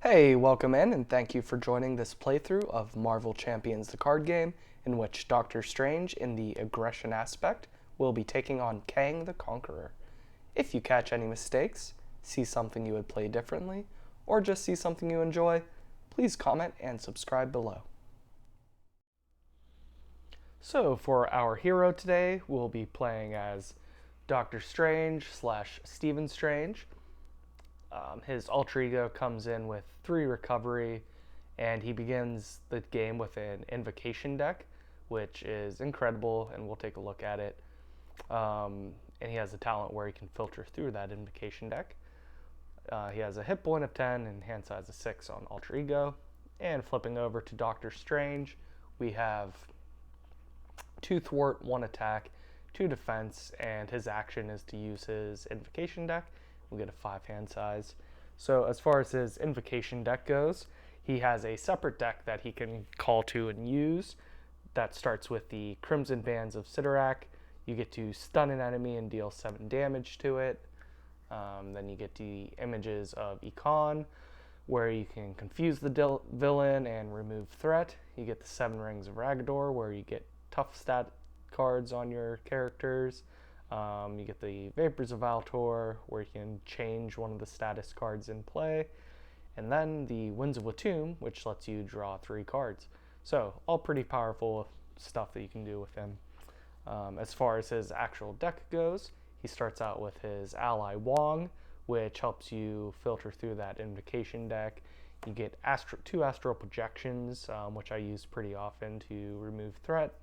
Hey, welcome in and thank you for joining this playthrough of Marvel Champions the card game, in which Doctor Strange, in the aggression aspect, will be taking on Kang the Conqueror. If you catch any mistakes, see something you would play differently, or just see something you enjoy, please comment and subscribe below. So for our hero today, we'll be playing as Doctor Strange / Stephen Strange. His alter ego comes in with 3 recovery, and he begins the game with an invocation deck, which is incredible, and we'll take a look at it. And he has a talent where he can filter through that invocation deck. He has a hit point of 10 and hand size of 6 on alter ego. And flipping over to Doctor Strange, we have 2 thwart, 1 attack, 2 defense, and his action is to use his invocation deck. We'll get a 5 hand size. So as far as his invocation deck goes, he has a separate deck that he can call to and use that starts with the Crimson Bands of Sidorak. You get to stun an enemy and deal 7 damage to it. Then you get the images of Econ, where you can confuse the villain and remove threat. You get the 7 Rings of Ragador, where you get tough stat cards on your characters. You get the Vapors of Valtor, where you can change one of the status cards in play. And then the Winds of Watum, which lets you draw 3 cards. So, all pretty powerful stuff that you can do with him. As far as his actual deck goes, he starts out with his ally Wong, which helps you filter through that invocation deck. You get 2 astral projections, which I use pretty often to remove threat.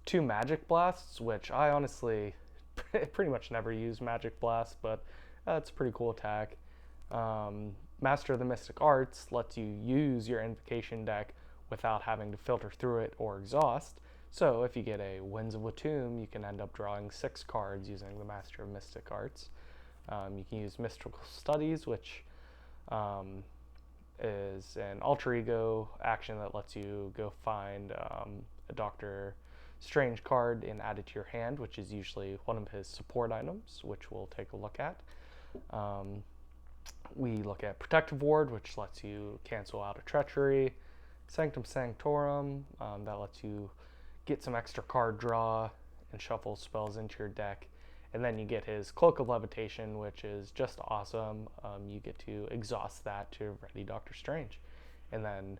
2 magic blasts, which I honestly pretty much never use magic blast, but it's a pretty cool attack. Master of the Mystic Arts lets you use your invocation deck without having to filter through it or exhaust. So if you get a Winds of Watum, you can end up drawing 6 cards using the Master of Mystic Arts. You can use Mystical Studies, which is an alter ego action that lets you go find a Doctor Strange card and add it to your hand, which is usually one of his support items, which we'll take a look at. We look at Protective Ward, which lets you cancel out a Treachery. Sanctum Sanctorum, that lets you get some extra card draw and shuffle spells into your deck. And then you get his Cloak of Levitation, which is just awesome. You get to exhaust that to ready Doctor Strange. And then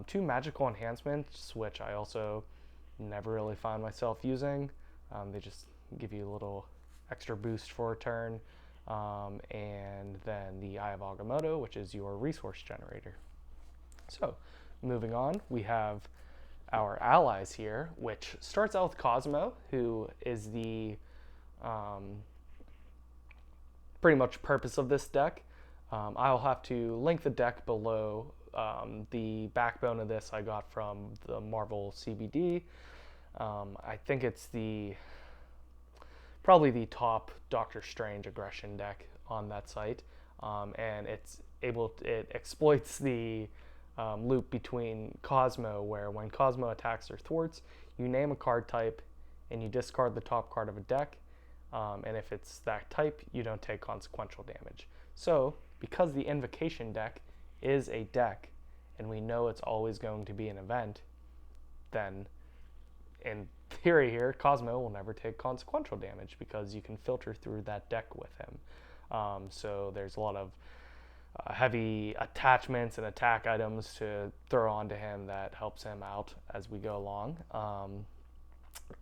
2 magical enhancements, which I also never really find myself using. They just give you a little extra boost for a turn. And then the Eye of Agamotto, which is your resource generator. So, moving on, we have our allies here, which starts out with Cosmo, who is the pretty much purpose of this deck. I'll have to link the deck below. The backbone of this I got from the Marvel CBD. I think it's probably the top Doctor Strange aggression deck on that site, and it exploits the loop between Cosmo, where when Cosmo attacks or thwarts, you name a card type and you discard the top card of a deck, and if it's that type, you don't take consequential damage. So, because the invocation deck is a deck, and we know it's always going to be an event, then in theory here, Cosmo will never take consequential damage because you can filter through that deck with him. So there's a lot of heavy attachments and attack items to throw onto him that helps him out as we go along.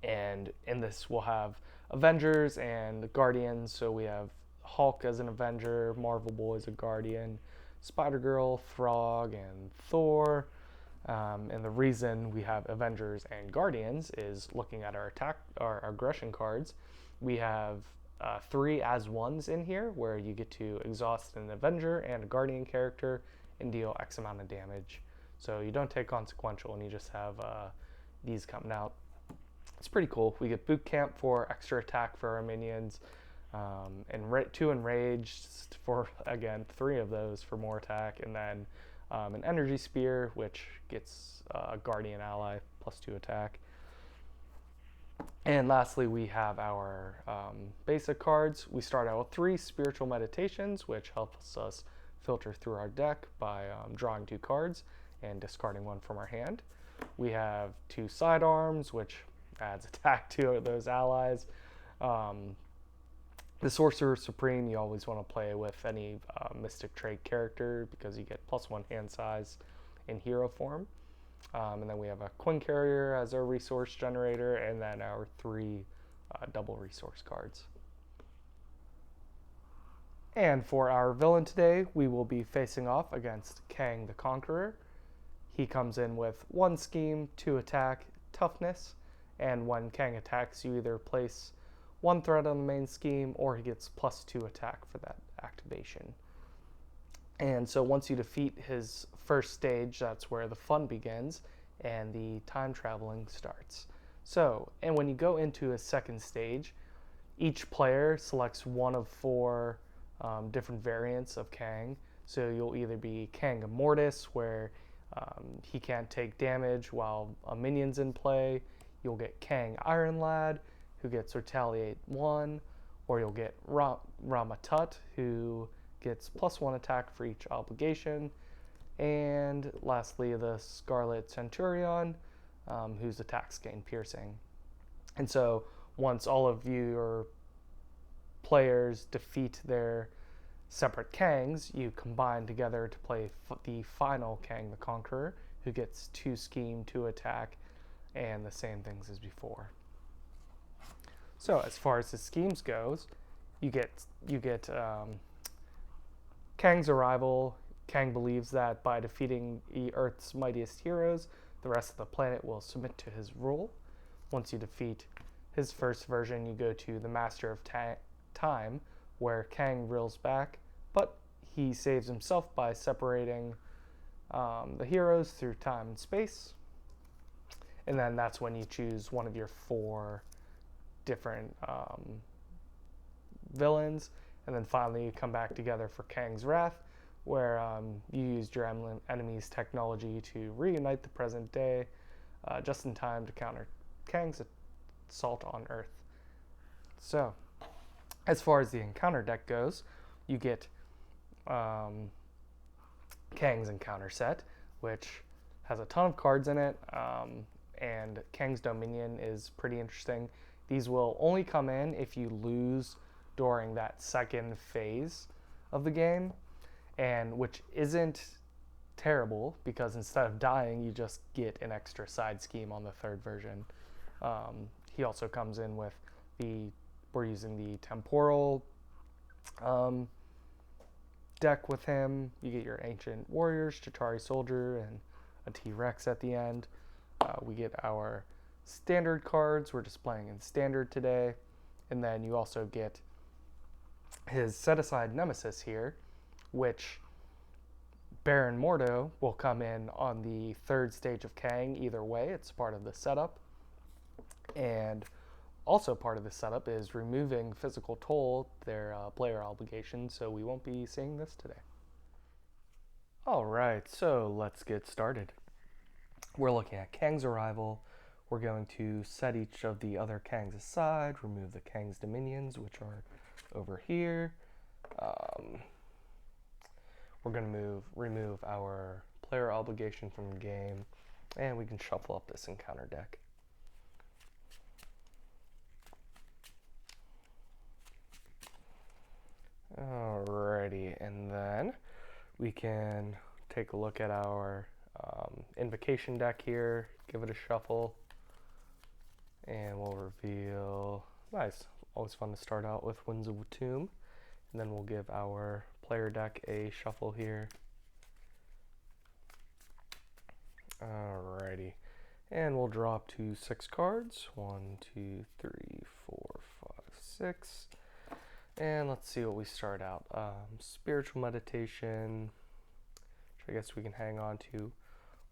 And in this we'll have Avengers and Guardians. So we have Hulk as an Avenger, Marvel Boy as a Guardian, Spider-Girl, Frog, and Thor. And the reason we have Avengers and Guardians is looking at our aggression cards. We have 3 as ones in here, where you get to exhaust an Avenger and a Guardian character and deal X amount of damage. So you don't take consequential, and you just have these coming out. It's pretty cool. We get Boot Camp for extra attack for our minions, and 2 Enraged for, again, 3 of those for more attack, and then an Energy Spear, which gets a Guardian ally plus 2 attack. And lastly, we have our basic cards. We start out with 3 spiritual meditations, which helps us filter through our deck by drawing 2 cards and discarding 1 from our hand. We have 2 sidearms, which adds attack to those allies. The Sorcerer Supreme, you always want to play with any Mystic Trait character because you get +1 hand size in hero form. And then we have a Coin Carrier as our resource generator, and then our 3 double resource cards. And for our villain today, we will be facing off against Kang the Conqueror. He comes in with 1 scheme, 2 attack, toughness, and when Kang attacks, you either place 1 threat on the main scheme or he gets +2 attack for that activation. And so once you defeat his first stage, that's where the fun begins and the time traveling starts. So, and when you go into a second stage, each player selects 1 of 4 different variants of Kang. So you'll either be Kang Immortus, where he can't take damage while a minion's in play. You'll get Kang Iron Lad, who gets retaliate 1, or you'll get Ramatut, who gets +1 attack for each obligation. And lastly, the Scarlet Centurion, whose attacks gain piercing. And so once all of your players defeat their separate Kangs, you combine together to play the final Kang the Conqueror, who gets 2 scheme, 2 attack, and the same things as before. So as far as the schemes goes, you get Kang's arrival. Kang believes that by defeating Earth's mightiest heroes, the rest of the planet will submit to his rule. Once you defeat his first version, you go to the Master of Time, where Kang reels back, but he saves himself by separating the heroes through time and space. And then that's when you choose one of your 4 different villains. And then finally you come back together for Kang's Wrath, where you used your enemy's technology to reunite the present day just in time to counter Kang's assault on Earth. So, as far as the encounter deck goes, you get Kang's encounter set, which has a ton of cards in it, and Kang's Dominion is pretty interesting. These will only come in if you lose during that second phase of the game, and which isn't terrible because instead of dying, you just get an extra side scheme on the 3rd version. He also comes in with we're using the temporal deck with him. You get your Ancient Warriors, Chitauri Soldier, and a T-Rex at the end. We get our standard cards. We're just playing in standard today. And then you also get his set-aside nemesis here, which Baron Mordo will come in on the 3rd stage of Kang either way. It's part of the setup. And also part of the setup is removing physical toll, their player obligation, so we won't be seeing this today. Alright, so let's get started. We're looking at Kang's arrival. We're going to set each of the other Kangs aside, remove the Kang's dominions, which are over here. We're going to remove our player obligation from the game, and we can shuffle up this encounter deck. Alrighty, and then we can take a look at our invocation deck here, give it a shuffle, and we'll reveal, nice, always fun to start out with Winds of Tomb, and then we'll give our player deck a shuffle here. Alrighty, and we'll drop to 6 cards, 1, 2, 3, 4, 5, 6, and let's see what we start out. Spiritual Meditation, which I guess we can hang on to.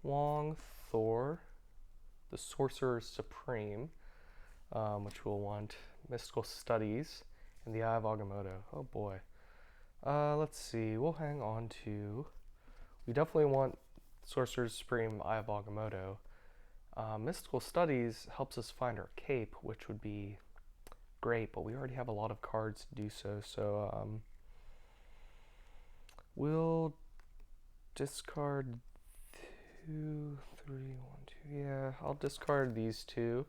Wong, Thor, the Sorcerer Supreme, which we'll want. Mystical Studies, and the Eye of Agamotto. Oh boy. Let's see, we'll hang on to, we definitely want Sorcerer Supreme, Eye of Agamotto. Mystical Studies helps us find our cape, which would be great, but we already have a lot of cards to do so. So we'll discard 2, 3, 1, 2. Yeah, I'll discard these two.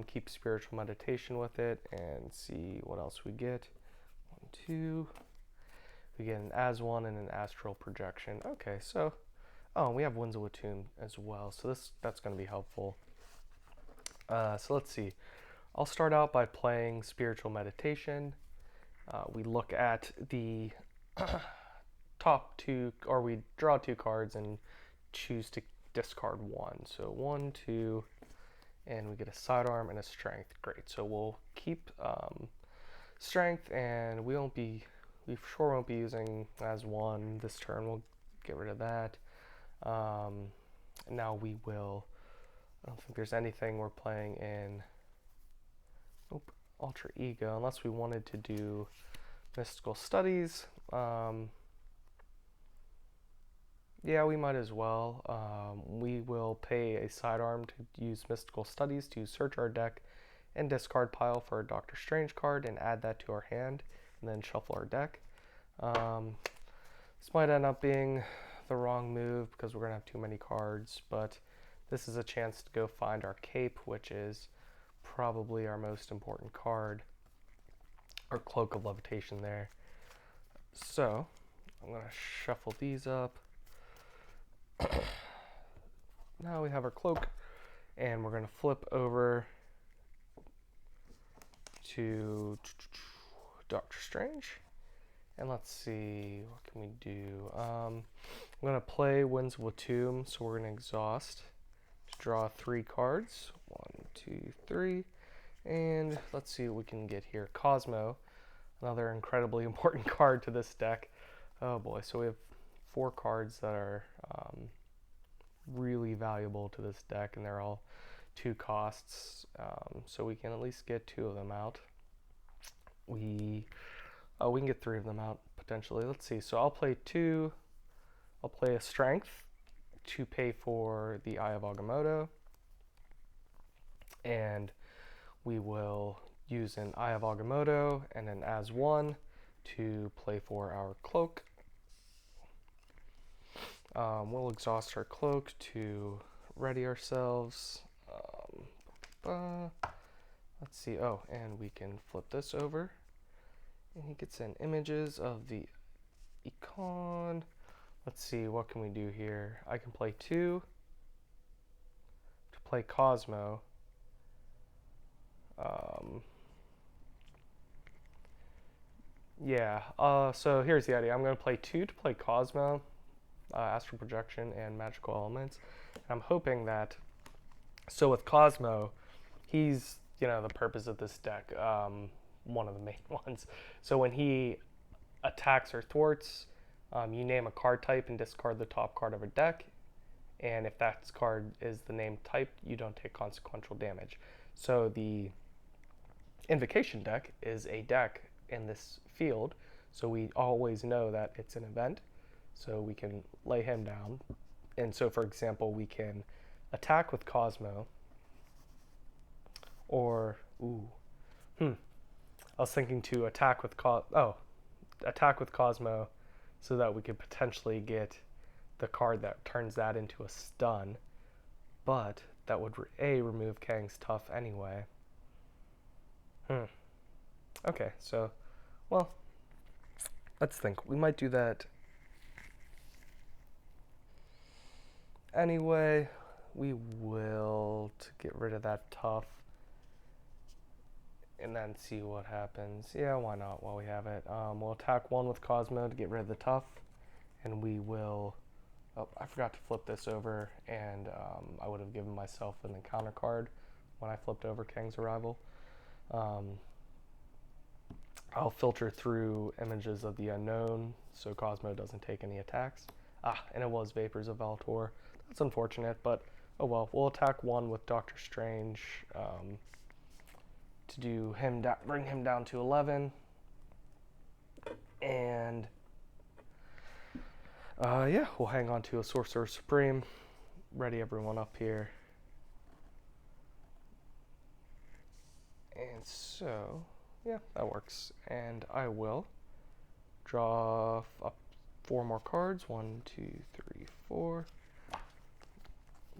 Keep Spiritual Meditation with it and see what else we get. 1, 2. We get an As One and an Astral Projection. Okay, so we have Winds of Tomb as well, so that's going to be helpful. So let's see. I'll start out by playing Spiritual Meditation. We look at the top two, or we draw 2 cards and choose to discard 1. So 1, 2, and we get a Sidearm and a Strength. Great. So we'll keep Strength, and we sure won't be using As One this turn. We'll get rid of that. Now we will. I don't think there's anything we're playing in. Nope. Alter Ego, unless we wanted to do Mystical Studies. Yeah, we might as well. We will pay a Sidearm to use Mystical Studies to search our deck and discard pile for a Doctor Strange card and add that to our hand, and then shuffle our deck. This might end up being the wrong move because we're going to have too many cards, but this is a chance to go find our cape, which is probably our most important card, or Cloak of Levitation there. So I'm going to shuffle these up. Now we have our cloak, and we're going to flip over to Doctor Strange. And let's see, what can we do? I'm going to play Winds of Tomb, so we're going to exhaust to draw 3 cards. 1, 2, 3. And let's see what we can get here. Cosmo, another incredibly important card to this deck. Oh boy, so we have 4 cards that are really valuable to this deck, and they're all 2 costs. So we can at least get 2 of them out. We can get 3 of them out potentially. Let's see. So I'll play 2. I'll play a Strength to pay for the Eye of Agamotto, and we will use an Eye of Agamotto and an As One to play for our Cloak. We'll exhaust our Cloak to ready ourselves. Let's see. Oh, and we can flip this over. And he gets in images of the icon. Let's see, what can we do here? I can play 2 to play Cosmo. So here's the idea. I'm going to play 2 to play Cosmo, Astral Projection, and Magical Elements. And I'm hoping that, so with Cosmo, he's, the purpose of this deck, one of the main ones. So when he attacks or thwarts, you name a card type and discard the top card of a deck. And if that card is the name type, you don't take consequential damage. So the Invocation deck is a deck in this field, so we always know that it's an event, so we can lay him down. And so, for example, we can attack with Cosmo, or I was thinking to attack with Cosmo, so that we could potentially get the card that turns that into a stun, but that would remove Kang's Tough anyway. Okay, so, well, let's think. We might do that anyway. We will, to get rid of that Tough, and then see what happens. Yeah, why not while we have it. We'll attack 1 with Cosmo to get rid of the Tough, and we will... Oh, I forgot to flip this over, and I would have given myself an encounter card when I flipped over Kang's Arrival. I'll filter through images of the unknown so Cosmo doesn't take any attacks. And it was Vapors of Valtor. That's unfortunate, but oh well. We'll attack 1 with Doctor Strange to do bring him down to 11. And we'll hang on to a Sorcerer Supreme. Ready everyone up here. So, yeah, that works. And I will draw up 4 more cards. 1, 2, 3, 4.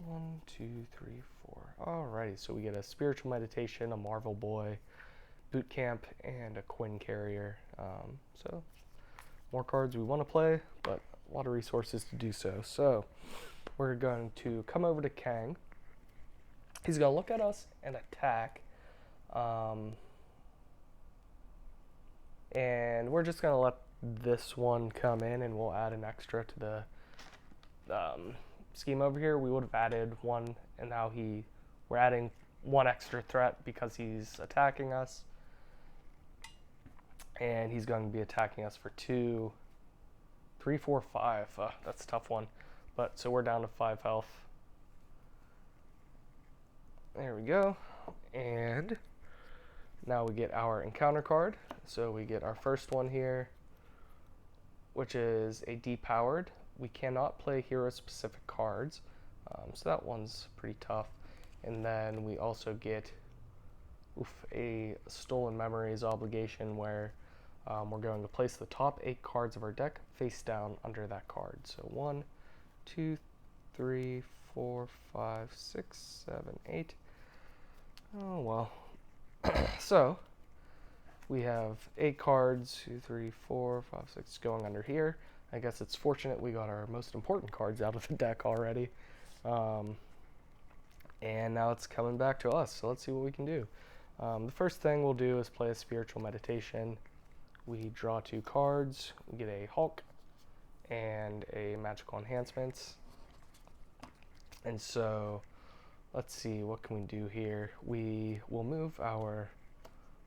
1, 2, 3, 4. Alrighty, so we get a Spiritual Meditation, a Marvel Boy, Boot Camp, and a Quinn Carrier. So, more cards we want to play, but a lot of resources to do so. So, we're going to come over to Kang. He's going to look at us and attack. And we're just going to let this one come in, and we'll add an extra to the scheme over here. We would have added 1, and now we're adding 1 extra threat because he's attacking us. And he's going to be attacking us for 2, 3, 4, 5. That's a tough one. But so we're down to 5 health. There we go. And now we get our encounter card. So we get our first one here, which is a depowered. We cannot play hero-specific cards, so that one's pretty tough. And then we also get a Stolen Memories obligation where we're going to place the top 8 cards of our deck face down under that card. So 1, 2, 3, 4, 5, 6, 7, 8. Oh, well. So, we have 8 cards, 2, 3, 4, 5, 6 going under here. I guess it's fortunate we got our most important cards out of the deck already. And now it's coming back to us, so let's see what we can do. The first thing we'll do is play a Spiritual Meditation. We draw 2 cards, we get a Hulk and a Magical Enhancements. And so, let's see, what can we do here? We will move our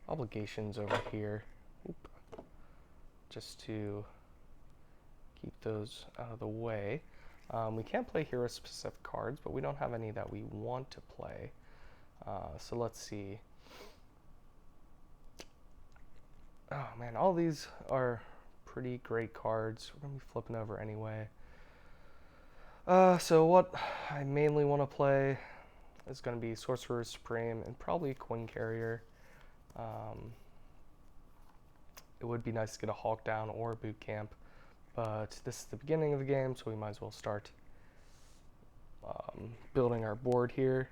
obligations over here, just to keep those out of the way. We can't play hero-specific cards, but we don't have any that we want to play. So let's see. Oh man, all these are pretty great cards. We're going to be flipping over anyway. So what I mainly want to play is going to be Sorcerer Supreme and probably Quinn Carrier. It would be nice to get a Hulk down or a Boot Camp, but this is the beginning of the game, so we might as well start building our board here.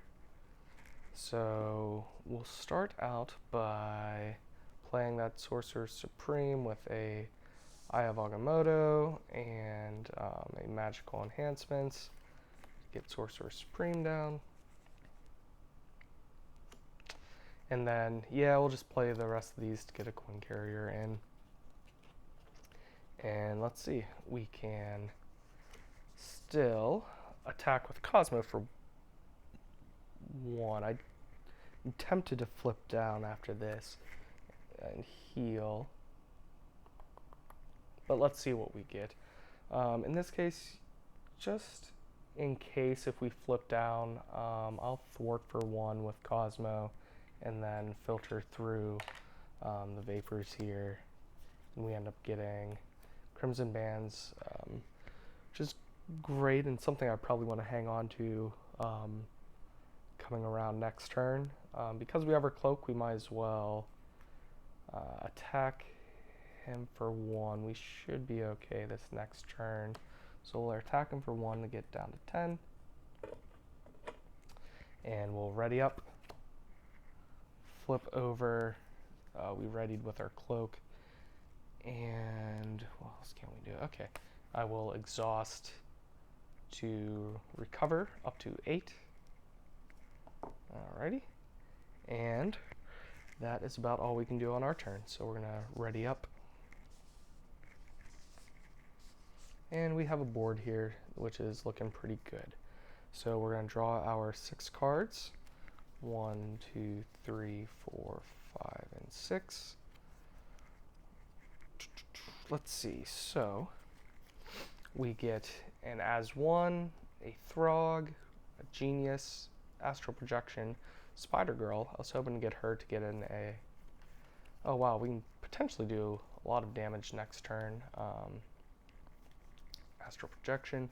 So we'll start out by playing that Sorcerer Supreme with a Eye of Agamotto and a Magical Enhancements. Get Sorcerer Supreme down. And then, yeah, we'll just play the rest of these to get a Quinn Carrier in. And let's see, we can still attack with Cosmo for 1. I'm tempted to flip down after this and heal. But let's see what we get. In this case, just in case if we flip down, I'll thwart for 1 with Cosmo and then filter through the vapors here. And we end up getting Crimson Bands, which is great and something I probably want to hang on to coming around next turn. Because we have our cloak, we might as well attack him for 1. We should be okay this next turn. So we'll attack him for 1 to get down to 10. And we'll ready up. Flip over. We readied with our cloak. And what else can we do? Okay. I will exhaust to recover up to 8. Alrighty. And that is about all we can do on our turn. So we're going to ready up. And we have a board here, which is looking pretty good. So we're going to draw our 6 cards. 1, 2, 3, 4, 5, and 6. Let's see. So we get an As 1, a Throg, a Genius, Astral Projection, Spider Girl. I was hoping to get her to get in a... Oh wow, we can potentially do a lot of damage next turn. Astral Projection.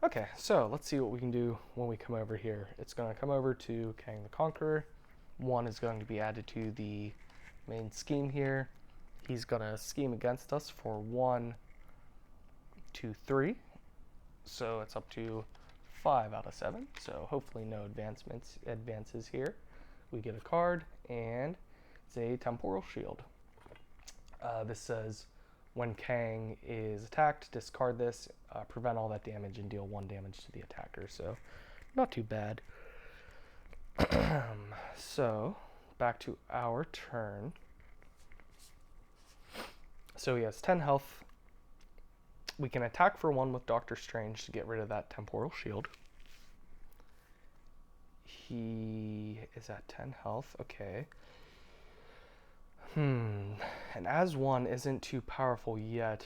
Okay, so let's see what we can do when we come over here. It's going to come over to Kang the Conqueror. 1 is going to be added to the main scheme here. He's going to scheme against us for 1, 2, 3. So it's up to 5 out of 7. So hopefully no advances here. We get a card, and it's a temporal shield. This says, when Kang is attacked, discard this, prevent all that damage, and deal 1 damage to the attacker. So not too bad. So back to our turn. So he has 10 health. We can attack for 1 with Doctor Strange to get rid of that temporal shield. He is at 10 health. Okay. And as 1 isn't too powerful yet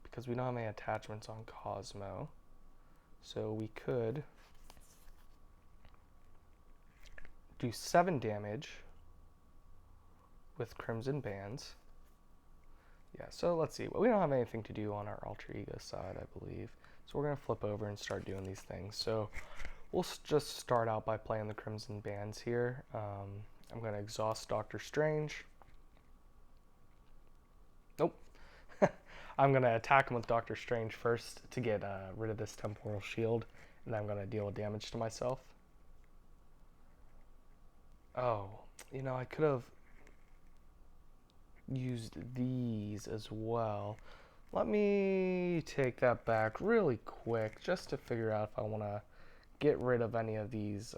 because we don't have any attachments on Cosmo. So we could do 7 damage with Crimson Bands. Yeah, so let's see. We don't have anything to do on our alter ego side, I believe. So we're going to flip over and start doing these things. So we'll just start out by playing the Crimson Bands here. I'm going to exhaust Doctor Strange. Nope. I'm going to attack him with Doctor Strange first to get rid of this temporal shield. And then I'm going to deal damage to myself. Oh, you know, I could have used these as well. Let me take that back really quick just to figure out if I want to get rid of any of these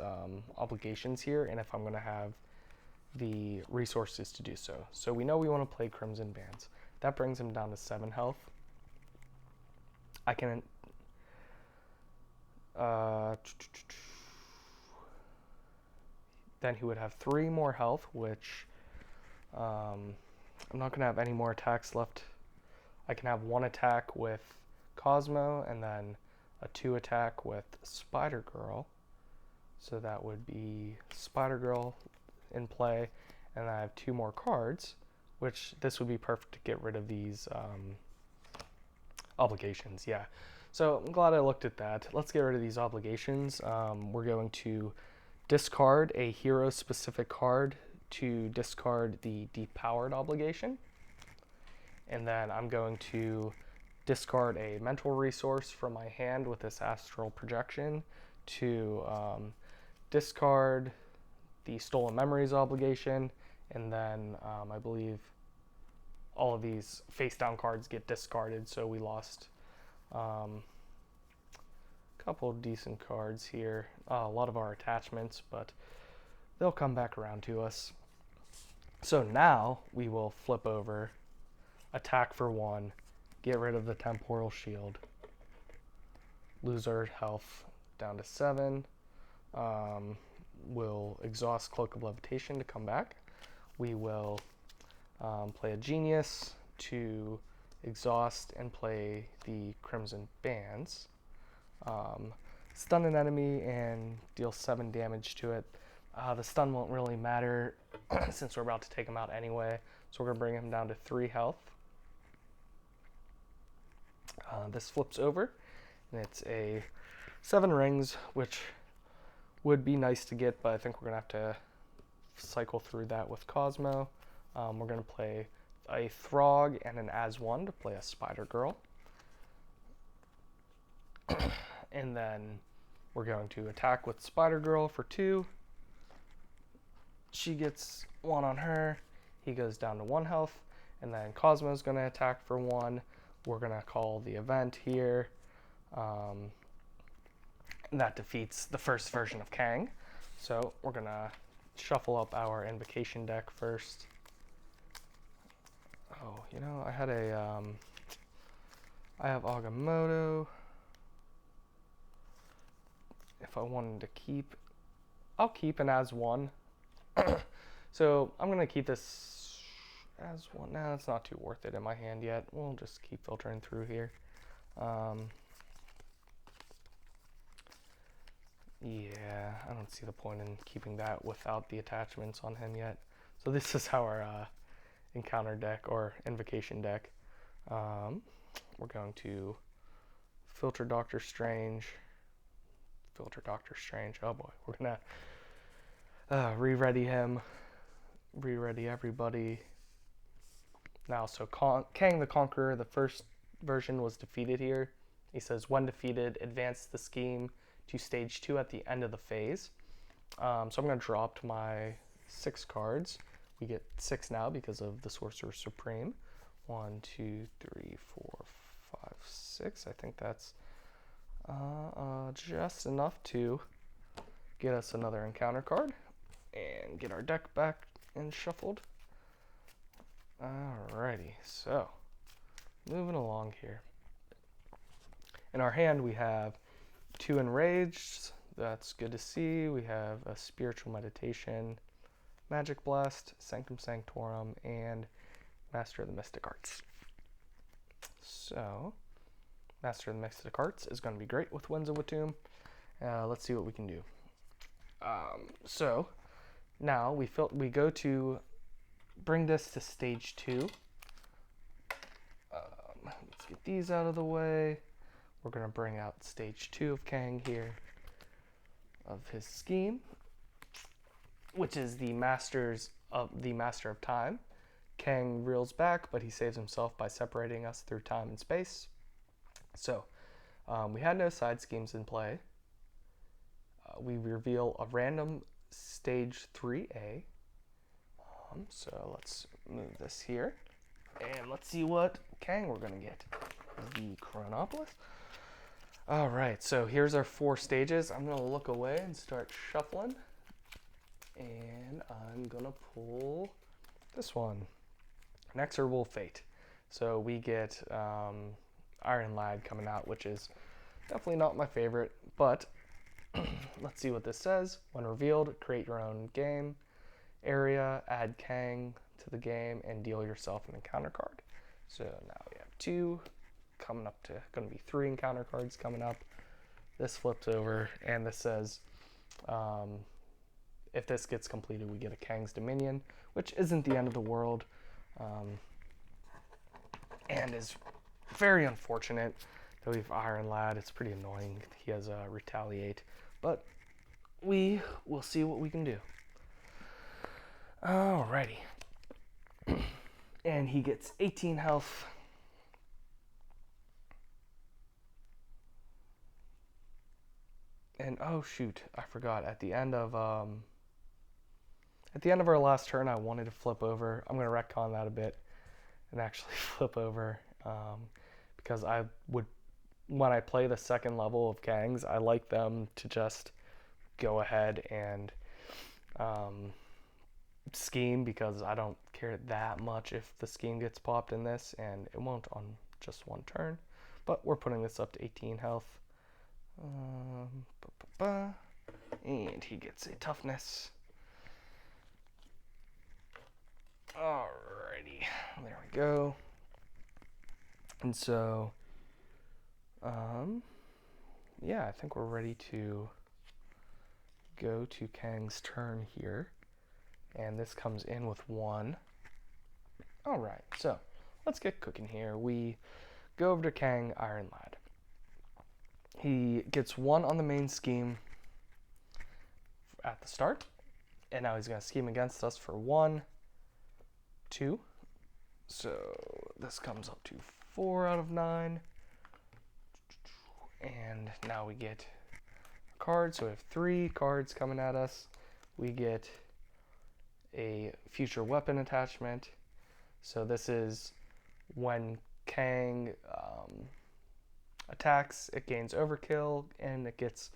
obligations here and if I'm going to have the resources to do so. So we know we want to play Crimson Bands. That brings him down to 7 health. I can then he would have 3 more health, which I'm not going to have any more attacks left. I can have 1 attack with Cosmo and then a 2 attack with Spider-Girl. So that would be Spider-Girl in play. And I have 2 more cards, which this would be perfect to get rid of these obligations. Yeah. So I'm glad I looked at that. Let's get rid of these obligations. We're going to discard a hero-specific card to discard the depowered obligation. And then I'm going to discard a mental resource from my hand with this astral projection to discard the stolen memories obligation. And then I believe all of these face down cards get discarded. So we lost a couple of decent cards here. A lot of our attachments, but they'll come back around to us. So now we will flip over, attack for 1, get rid of the temporal shield, lose our health down to 7. We'll exhaust Cloak of Levitation to come back. We will play a Genius to exhaust and play the Crimson Bands. Stun an enemy and deal 7 damage to it. The stun won't really matter since we're about to take him out anyway. So we're going to bring him down to 3 health. This flips over, and it's a 7 rings, which would be nice to get, but I think we're going to have to cycle through that with Cosmo. We're going to play a Throg and an As-1 to play a Spider-Girl. And then we're going to attack with Spider-Girl for 2. She gets 1 on her. He goes down to 1 health. And then Cosmo's going to attack for 1. We're going to call the event here. And that defeats the first version of Kang. So we're going to shuffle up our invocation deck first. Oh, you know, I had I have Agamotto. If I wanted to keep, I'll keep an As-1. So I'm going to keep this As-1. Nah, it's not too worth it in my hand yet. We'll just keep filtering through here. Yeah, I don't see the point in keeping that without the attachments on him yet. So this is our encounter deck or invocation deck. We're going to filter Doctor Strange. Oh boy, we're gonna Re-ready him. Re-ready everybody. Now, so Kang the Conqueror, the first version, was defeated here. He says, when defeated, advance the scheme to stage 2 at the end of the phase. So I'm going to draw up to my 6 cards. We get 6 now because of the Sorcerer Supreme. 1, 2, 3, 4, 5, 6. I think that's just enough to get us another encounter card and get our deck back and shuffled. Alrighty, so moving along here. In our hand we have 2 Enraged. That's good to see. We have a Spiritual Meditation, Magic Blast, Sanctum Sanctorum, and Master of the Mystic Arts. So, Master of the Mystic Arts is going to be great with Winds of Watoomb. Let's see what we can do. So, now we go to bring this to stage 2. Let's get these out of the way. We're going to bring out stage 2 of Kang here, of his scheme, which is the Master of Time. Kang reels back, but he saves himself by separating us through time and space. So, we had no side schemes in play. We reveal a random stage 3A. So let's move this here, and let's see what Kang we're going to get. The Chronopolis. Alright, so here's our 4 stages. I'm going to look away and start shuffling. And I'm going to pull this one. Inexorable Fate. So we get Iron Lad coming out, which is definitely not my favorite, but let's see what this says. When revealed, create your own game area, add Kang to the game, and deal yourself an encounter card. So now we have 2 coming up to going to be 3 encounter cards coming up. This flips over, and this says if this gets completed, we get a Kang's Dominion, which isn't the end of the world, and is very unfortunate that we have Iron Lad. It's pretty annoying. He has a retaliate, but we will see what we can do. Alrighty. And he gets 18 health. And oh shoot, I forgot. At the end of our last turn, I wanted to flip over. I'm gonna retcon that a bit and actually flip over, because when I play the second level of Kangs, I like them to just go ahead and scheme, because I don't care that much if the scheme gets popped in this, and it won't on just one turn. But we're putting this up to 18 health. And he gets a toughness. Alrighty, there we go. And so, yeah, I think we're ready to go to Kang's turn here. And this comes in with 1. Alright, so let's get cooking here. We go over to Kang Iron Lad. He gets 1 on the main scheme at the start, and now he's going to scheme against us for 1, 2. So this comes up to 4 out of 9. And now we get a card, so we have 3 cards coming at us. We get a future weapon attachment. So this is when Kang attacks, it gains overkill, and it gets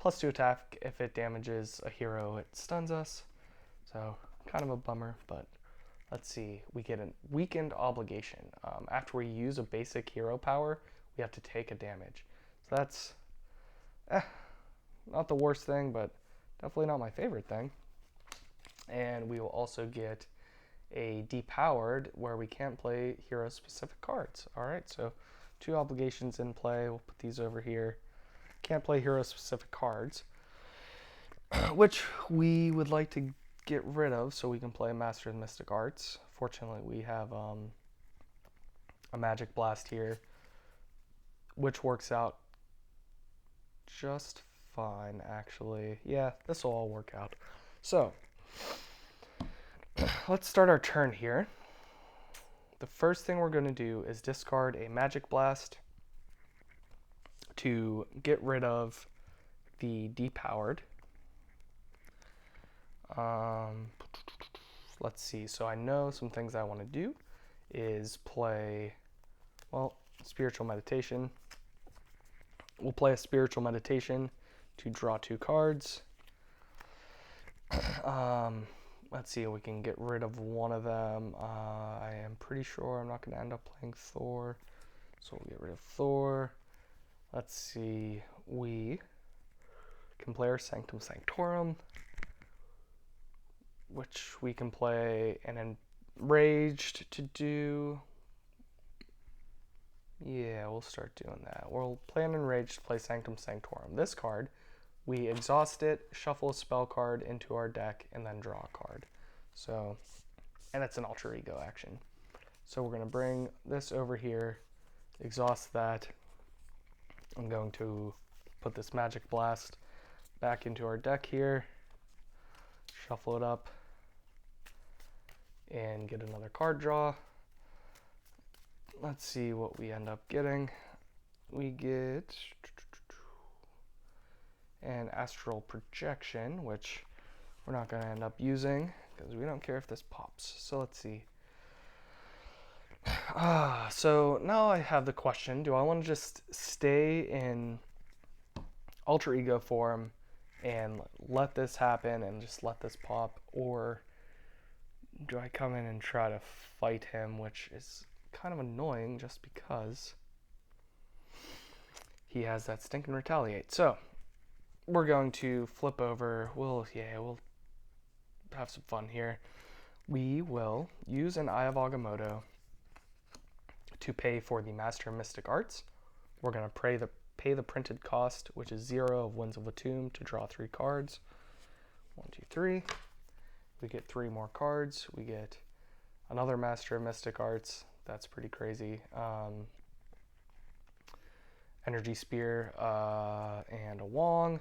+2 attack. If it damages a hero, it stuns us. So kind of a bummer, but let's see. We get a weakened obligation. After we use a basic hero power, we have to take a damage. So that's not the worst thing, but definitely not my favorite thing. And we will also get a depowered, where we can't play hero specific cards. Alright, so 2 obligations in play. We'll put these over here. Can't play hero specific cards, which we would like to get rid of so we can play Master of the Mystic Arts. Fortunately, we have a Magic Blast here, which works out just fine, actually. Yeah, this will all work out. So, let's start our turn here. The first thing we're going to do is discard a Magic Blast to get rid of the depowered. Let's see. So I know some things I want to do is play, well, Spiritual Meditation. We'll play a Spiritual Meditation to draw 2 cards. Let's see if we can get rid of one of them. I am pretty sure I'm not going to end up playing Thor, so we'll get rid of Thor. Let's see. We can play our Sanctum Sanctorum, which we can play an Enraged to do. Yeah, we'll start doing that. We'll play an Enraged, play Sanctum Sanctorum. This card, we exhaust it, shuffle a spell card into our deck, and then draw a card. So, and it's an alter ego action. So we're going to bring this over here, exhaust that. I'm going to put this Magic Blast back into our deck here, shuffle it up, and get another card draw. Let's see what we end up getting. We get an Astral Projection, which we're not going to end up using because we don't care if this pops. So let's see. So now I have the question, do I want to just stay in alter ego form and let this happen and just let this pop, or do I come in and try to fight him, which is kind of annoying just because he has that stinking retaliate. So we're going to flip over. We'll have some fun here. We will use an Eye of Agamotto to pay for the Master of Mystic Arts. We're going to pay the printed cost, which is 0 of Winds of Atum, to draw 3 cards. 1, 2, 3. We get 3 more cards. We get another Master of Mystic Arts. That's pretty crazy. Energy Spear and a Wong.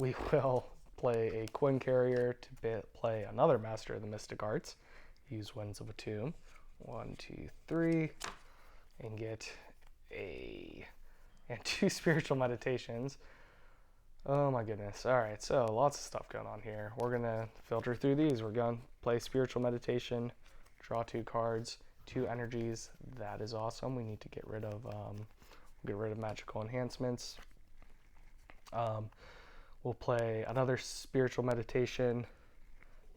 We will play a Quinn Carrier to play another Master of the Mystic Arts. Use Winds of Atum. 1, 2, 3. And get and 2 Spiritual Meditations. Oh my goodness. All right, so lots of stuff going on here. We're going to filter through these. We're going to play Spiritual Meditation, draw 2 cards, 2 energies. That is awesome. We need to get rid of magical enhancements. We'll play another Spiritual Meditation,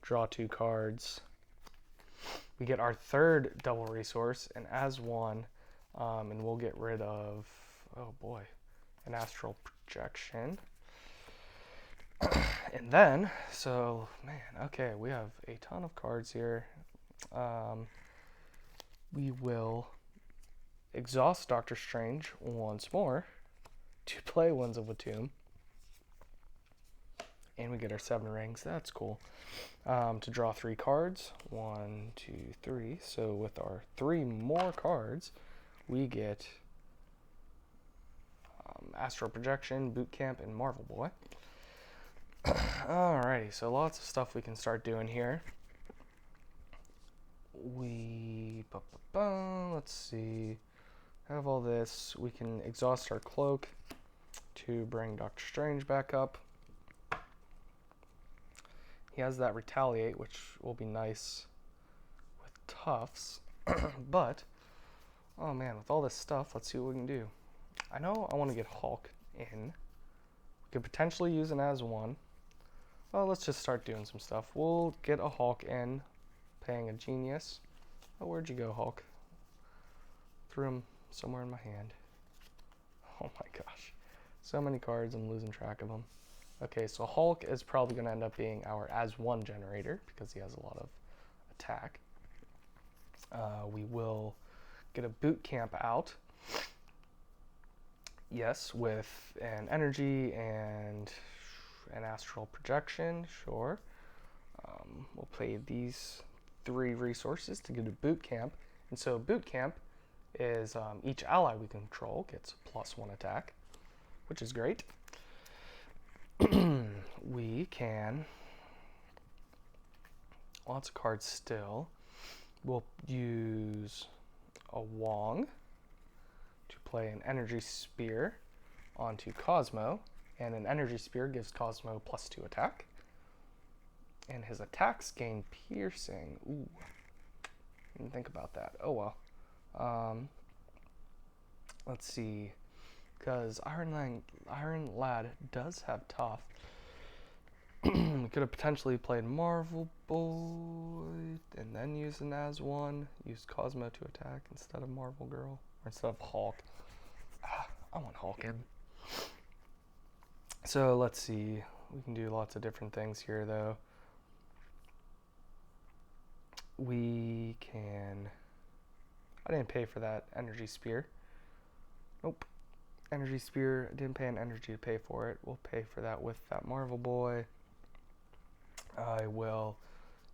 draw 2 cards. We get our 3rd double resource, and as one, and we'll get rid of, oh boy, an Astral Projection. And then, so, man, okay, we have a ton of cards here. We will exhaust Doctor Strange once more to play Winds of Atum. And we get our 7 rings. That's cool. To draw 3 cards. 1, 2, 3. So with our 3 more cards, we get Astral Projection, Boot Camp, and Marvel Boy. Alrighty, so lots of stuff we can start doing here. Let's see. Have all this. We can exhaust our cloak to bring Doctor Strange back up. He has that retaliate, which will be nice with Tufts. But, oh man, with all this stuff, let's see what we can do. I know I want to get Hulk in. We could potentially use an as one. Well, let's just start doing some stuff. We'll get a Hulk in, paying a genius. Oh, where'd you go, Hulk? Threw him somewhere in my hand. Oh my gosh. So many cards, I'm losing track of them. Okay, so Hulk is probably going to end up being our as one generator because he has a lot of attack. We will get a boot camp out. Yes, with an energy and an astral projection, sure. We'll play these 3 resources to get a boot camp. And so boot camp is each ally we control gets +1 attack, which is great. We can lots of cards still. We'll use a Wong to play an Energy Spear onto Cosmo, and an Energy Spear gives Cosmo +2 attack. And his attacks gain piercing. Ooh, didn't think about that. Oh well. Let's see, because Iron Lad does have tough. We could have potentially played Marvel Boy and then used an as one, used Cosmo to attack instead of Marvel Girl, or instead of Hulk. I want Hulk in. So let's see, we can do lots of different things here though. We can, I didn't pay for that Energy Spear. Nope. Energy Spear, didn't pay an energy to pay for it. We'll pay for that with that Marvel Boy. I will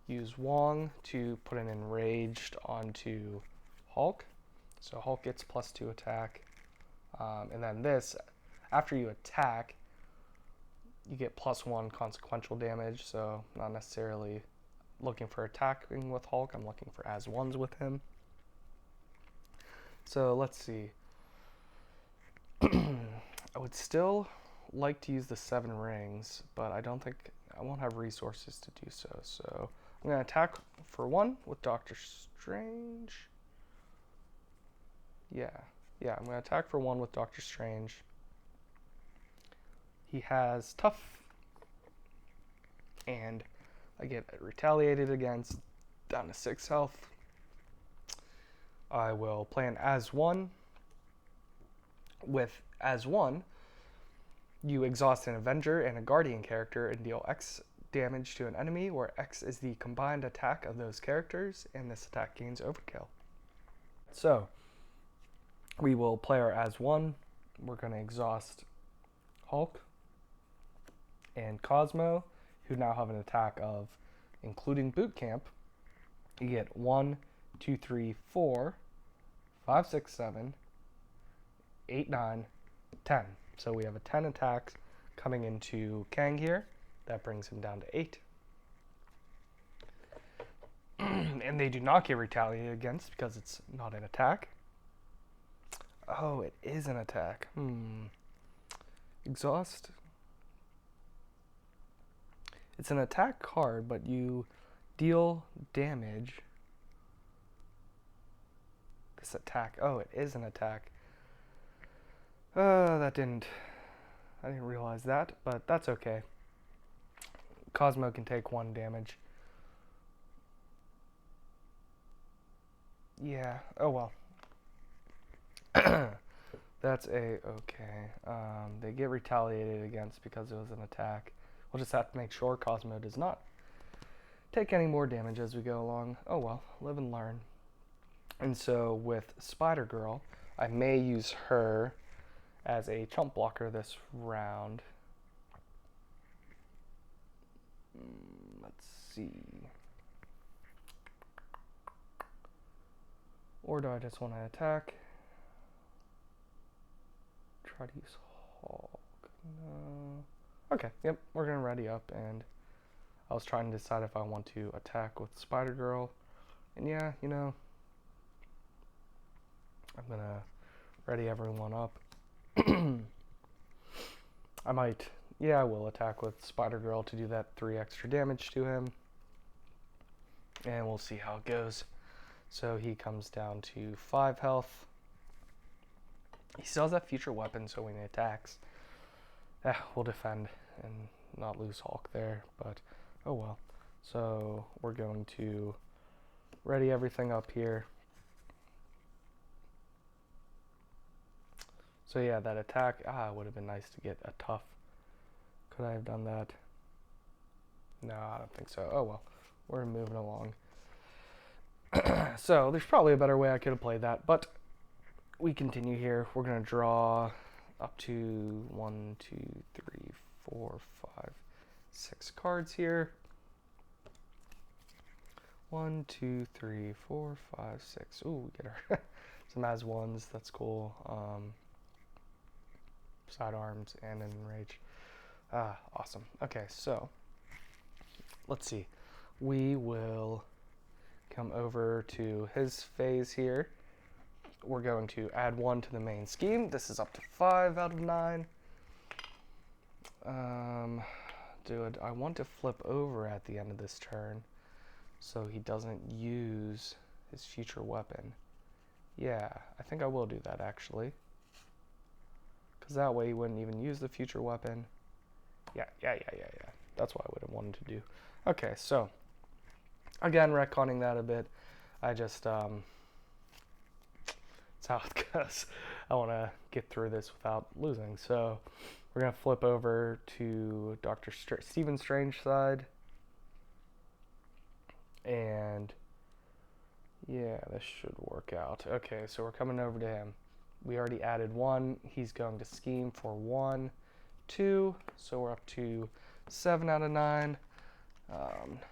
use Wong to put an Enraged onto Hulk. So Hulk gets +2 attack. And then this, after you attack, you get +1 consequential damage. So not necessarily looking for attacking with Hulk. I'm looking for as ones with him. So let's see. I would still like to use the 7 rings, but I don't think I won't have resources to do so. So I'm going to attack for 1 with Doctor Strange. Yeah, I'm going to attack for 1 with Doctor Strange. He has tough, and I get retaliated against, down to 6 health. I will play an as one. With as one, you exhaust an Avenger and a Guardian character and deal X damage to an enemy, where X is the combined attack of those characters, and this attack gains overkill. So we will play our as one. We're going to exhaust Hulk and Cosmo, who now have an attack of, including boot camp, you get 1, 2, 3, 4, 5, 6, 7, 8, 9, 10. So we have a 10 attacks coming into Kang here. That brings him down to 8. And they do not get retaliated against because it's not an attack. Oh, it is an attack. Exhaust. It's an attack card, but you deal damage. This attack. Oh, it is an attack. I didn't realize that, but that's okay. Cosmo can take 1 damage. Yeah, oh well. That's okay. They get retaliated against because it was an attack. We'll just have to make sure Cosmo does not take any more damage as we go along. Oh well, live and learn. And so with Spider-Girl, I may use her as a chump blocker this round. Let's see. Or do I just want to attack? Try to use Hulk. No. Okay, yep, we're going to ready up, and I was trying to decide if I want to attack with Spider-Girl. And yeah, you know, I'm going to ready everyone up. I will attack with Spider-Girl to do that 3 extra damage to him. And we'll see how it goes. So he comes down to 5 health. He still has that future weapon, so when he attacks, we'll defend and not lose Hulk there, but oh well. So we're going to ready everything up here. So yeah, that attack, it would have been nice to get a tough. Could I have done that? No, I don't think so. Oh well, we're moving along. So there's probably a better way I could have played that, but we continue here. We're going to draw up to 1, 2, 3, 4, 5, 6 cards here. 1, 2, 3, 4, 5, 6. Ooh, we get our some as ones. That's cool. Sidearms and enrage. Awesome. Okay, so let's see. we will come over to his phase here. We're going to add 1 to the main scheme. This is up to 5 out of 9. I want to flip over at the end of this turn so he doesn't use his future weapon. Yeah, I think I will do that actually. Because that way he wouldn't even use the future weapon. Yeah. That's what I would have wanted to do. Okay, so again, retconning that a bit. I just, that's how it goes. I want to get through this without losing. So we're going to flip over to Stephen Strange side. And yeah, this should work out. Okay, so we're coming over to him. We already added 1. He's going to scheme for 1, 2. So we're up to 7 out of 9.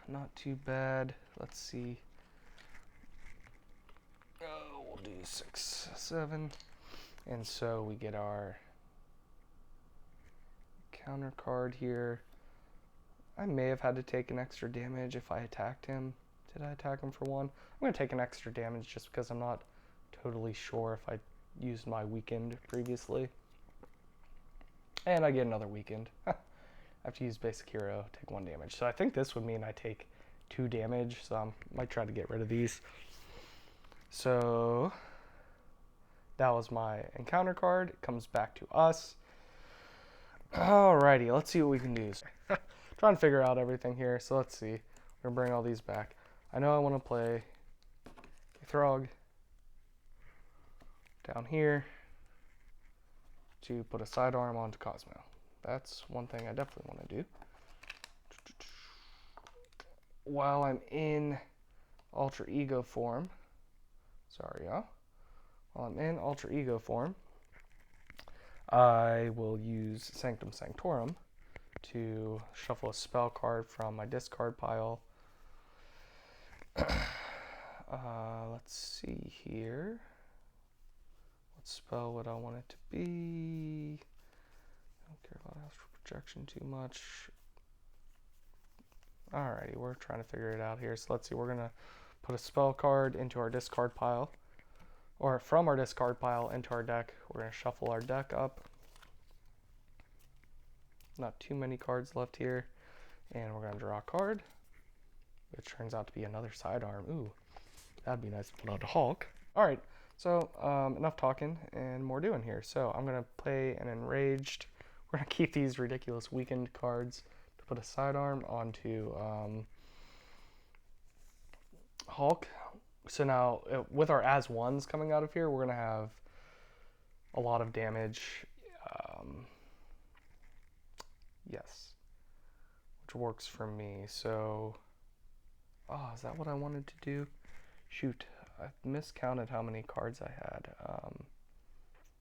Not too bad. Let's see. Oh, we'll do 6, 7. And so we get our counter card here. I may have had to take an extra damage if I attacked him. Did I attack him for 1? I'm going to take an extra damage just because I'm not totally sure if I used my weakened previously. And I get another weakened. I have to use basic hero, take 1 damage. So I think this would mean I take 2 damage, so I might try to get rid of these. So that was my encounter card. It comes back to us. Alrighty, let's see what we can do. Trying to figure out everything here, so let's see. We're going to bring all these back. I know I want to play a Throg down here to put a sidearm onto Cosmo. That's one thing I definitely want to do. While I'm in alter ego form, while I'm in alter ego form, I will use Sanctum Sanctorum to shuffle a spell card from my discard pile. Let's see here. What spell would I want it to be? I don't care about astral projection too much. Alrighty, we're trying to figure it out here. So let's see, we're gonna put a spell card into our discard pile, or from our discard pile into our deck. We're gonna shuffle our deck up. Not too many cards left here. And we're gonna draw a card, which turns out to be another sidearm. Ooh, that'd be nice to put on to Hulk. Alright, so enough talking and more doing here. So I'm gonna play an enraged. We're gonna keep these ridiculous weakened cards to put a sidearm onto Hulk. So now with our as ones coming out of here, we're gonna have a lot of damage. Yes, which works for me. So, is that what I wanted to do? Shoot, I miscounted how many cards I had.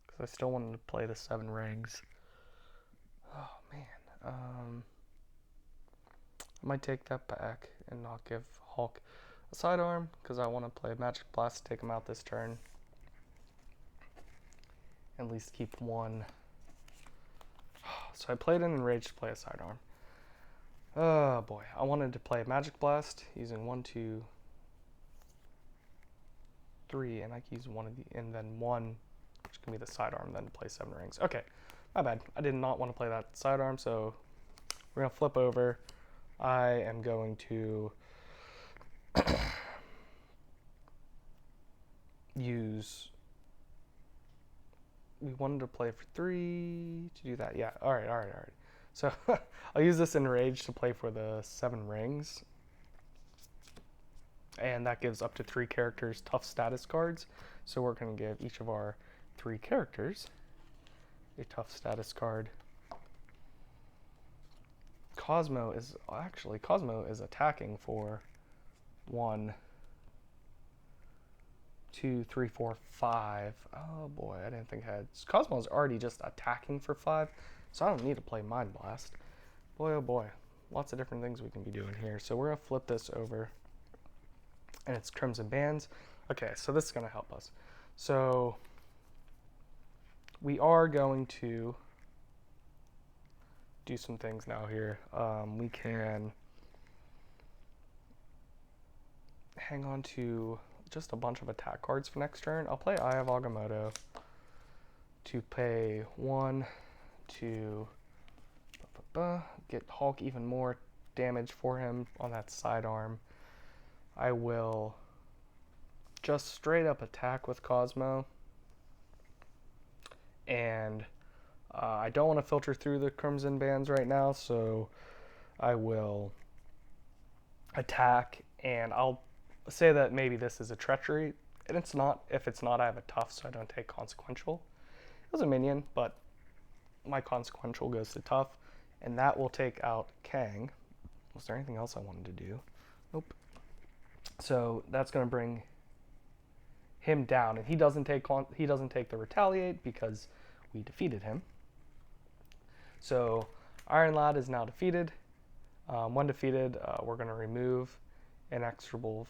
Because I still wanted to play the 7 rings. Oh man. I might take that back and not give Hulk a sidearm because I want to play Magic Blast to take him out this turn. At least keep 1. So I played an Enraged to play a sidearm. Oh boy, I wanted to play Magic Blast using 1, 2, 3, and I can use one of the, and then 1, which can be the sidearm, then play 7 rings. Okay, my bad. I did not want to play that sidearm, so we're gonna flip over. I am going to use. We wanted to play for 3 to do that. Yeah, all right. So I'll use this Enrage to play for the 7 rings. And that gives up to 3 characters tough status cards. So we're going to give each of our 3 characters a tough status card. Cosmo is attacking for 1, 2, 3, 4, 5. Oh boy, I didn't think I had. Cosmo's already just attacking for 5, so I don't need to play Mind Blast. Boy, oh boy, lots of different things we can be doing here. So we're gonna flip this over, and it's Crimson Bands. Okay, so this is gonna help us. So we are going to do some things now here. We can hang on to just a bunch of attack cards for next turn. I'll play Eye of Agamotto to pay 1 to get Hulk even more damage for him on that sidearm. I will just straight up attack with Cosmo, and I don't want to filter through the Crimson Bands right now, so I will attack, and I'll say that maybe this is a treachery, and it's not. If it's not, I have a tough, so I don't take consequential. It was a minion, but my consequential goes to tough, and that will take out Kang. Was there anything else I wanted to do? Nope. So that's going to bring him down, and he doesn't take the retaliate because we defeated him. So Iron Lad is now defeated. When defeated, we're going to remove Inexorable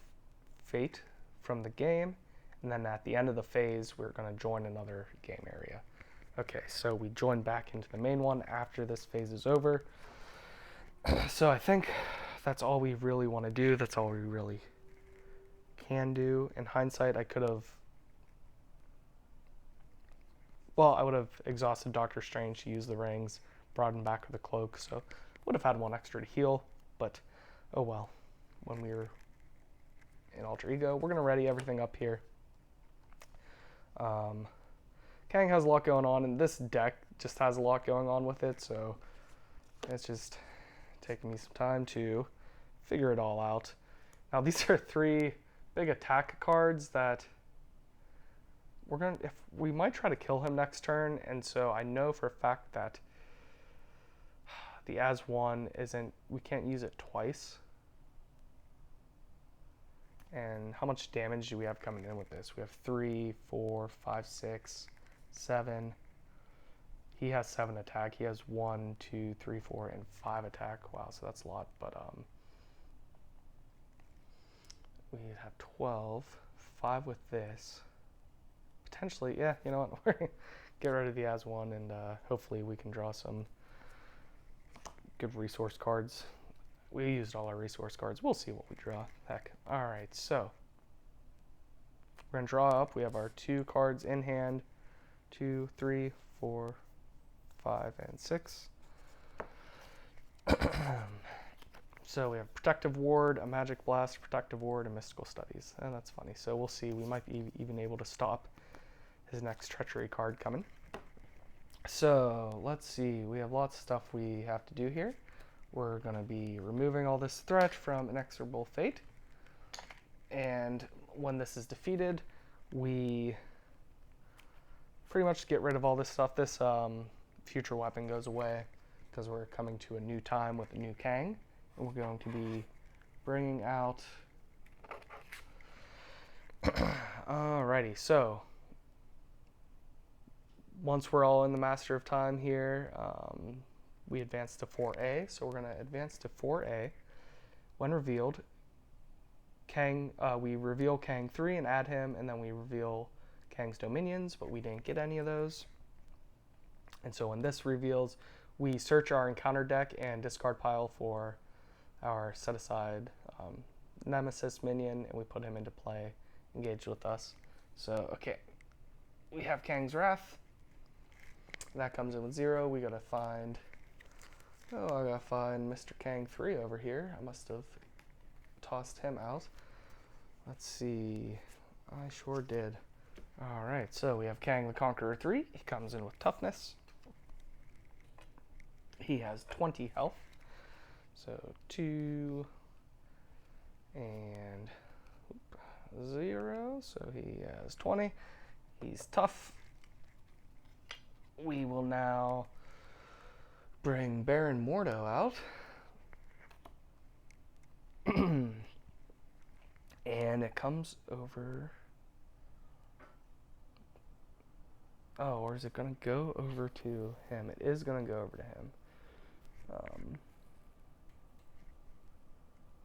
Fate from the game, and then at the end of the phase, we're going to join another game area. Okay, so we join back into the main one after this phase is over. So I think that's all we really want to do. That's all we really can do. In hindsight, I could have... Well, I would have exhausted Doctor Strange to use the rings, brought him back with a cloak, so would have had 1 extra to heal, but oh well. When we were in Alter Ego, we're going to ready everything up here. Kang has a lot going on, and this deck just has a lot going on with it, so it's just taking me some time to figure it all out. Now, these are 3 big attack cards that we might try to kill him next turn, and so I know for a fact that the as one we can't use it twice. And how much damage do we have coming in with this? We have 3, 4, 5, 6, 7. He has 7 attack. He has 1, 2, 3, 4, and 5 attack. Wow, so that's a lot. But we have 12. 5 with this. Potentially, yeah. You know what? We're gonna get rid of the as one, and hopefully we can draw some good resource cards. We used all our resource cards. We'll see what we draw. Heck. All right, so we're going to draw up. We have our 2 cards in hand. 2, 3, 4, 5, and 6. So we have Protective Ward, a Magic Blast, Protective Ward, and Mystical Studies. And that's funny. So we'll see. We might be even able to stop his next Treachery card coming. So let's see. We have lots of stuff we have to do here. We're going to be removing all this threat from Inexorable Fate. And when this is defeated, we pretty much get rid of all this stuff. This future weapon goes away because we're coming to a new time with a new Kang. And we're going to be bringing out... Alrighty, so once we're all in the Master of Time here, we advance to 4A, so we're going to advance to 4A. When revealed, we reveal Kang 3 and add him, and then we reveal Kang's Dominions, but we didn't get any of those. And so when this reveals, we search our encounter deck and discard pile for our set-aside Nemesis minion, and we put him into play, engaged with us. So, okay, we have Kang's Wrath. That comes in with 0. We gotta find... Oh, I gotta find Mr. Kang 3 over here. I must have tossed him out. Let's see. I sure did. Alright, so we have Kang the Conqueror 3. He comes in with toughness. He has 20 health. So 2 and 0. So he has 20. He's tough. We will now bring Baron Mordo out. And it comes over... Oh, or is it going to go over to him? It is going to go over to him.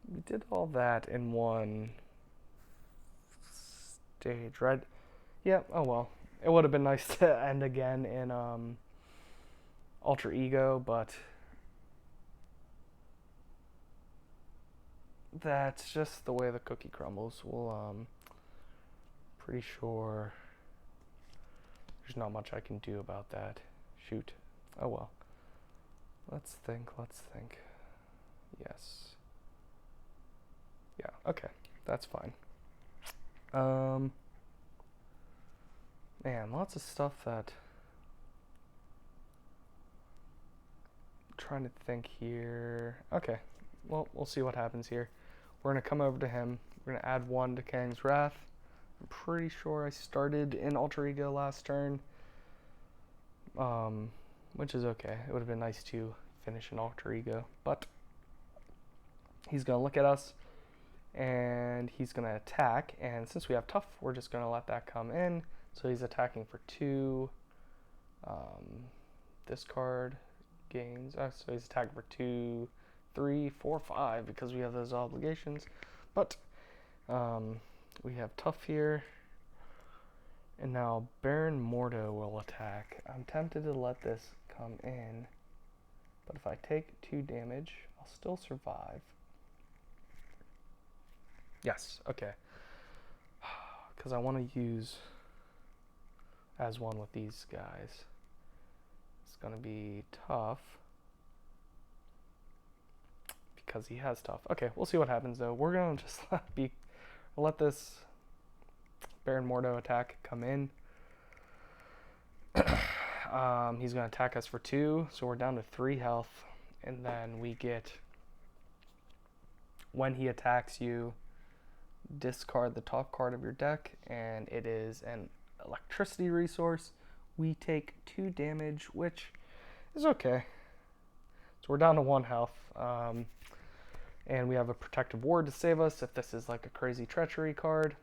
We did all that in one stage, right? Yeah, oh well. It would have been nice to end again in Alter Ego, but that's just the way the cookie crumbles. We'll, pretty sure there's not much I can do about that. Shoot. Oh well. Let's think. Yes. Yeah, okay. That's fine. Man, lots of stuff that... trying to think here. Okay, well, we'll see what happens here. We're going to come over to him. We're going to add 1 to Kang's Wrath. I'm pretty sure I started in Alter Ego last turn. Which is okay. It would have been nice to finish in Alter Ego. But he's going to look at us, and he's going to attack. And since we have Tough, we're just going to let that come in. So he's attacking for 2. Discard gains. So he's attacking for 2, 3, 4, 5 because we have those obligations. But we have Tough here. And now Baron Mordo will attack. I'm tempted to let this come in. But if I take 2 damage, I'll still survive. Yes, okay. Because I want to use as 1 with these guys. It's going to be Tough. Because he has Tough. Okay, we'll see what happens though. We're going to just let this Baron Mordo attack come in. He's going to attack us for 2, so we're down to 3 health. And then we get, when he attacks you, discard the top card of your deck, and it is an electricity resource. We take 2 damage, which is okay. So we're down to 1 health. And we have a protective ward to save us if this is like a crazy treachery card.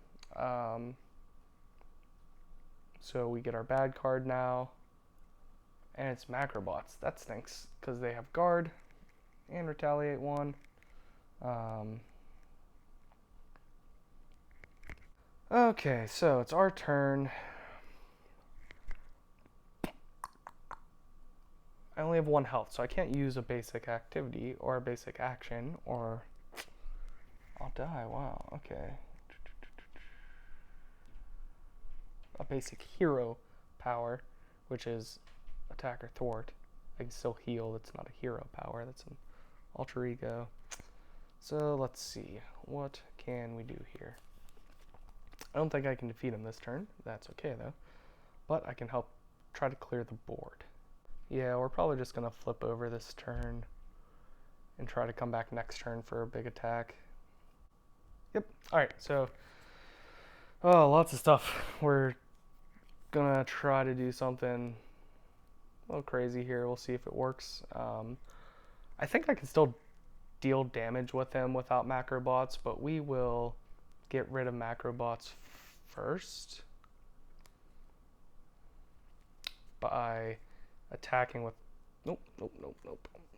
So we get our bad card now. And it's Macrobots. That stinks because they have guard and retaliate 1. Okay, so it's our turn. I only have 1 health, so I can't use a basic activity or a basic action, or I'll die. Wow, okay. A basic hero power, which is attack or thwart. I can still heal. That's not a hero power. That's an alter ego. So let's see. What can we do here? I don't think I can defeat him this turn. That's okay, though. But I can help try to clear the board. Yeah, we're probably just going to flip over this turn and try to come back next turn for a big attack. Yep. Alright, so... oh, lots of stuff. We're going to try to do something a little crazy here. We'll see if it works. I think I can still deal damage with him without Macrobots, but we will get rid of Macrobots first by attacking with... nope.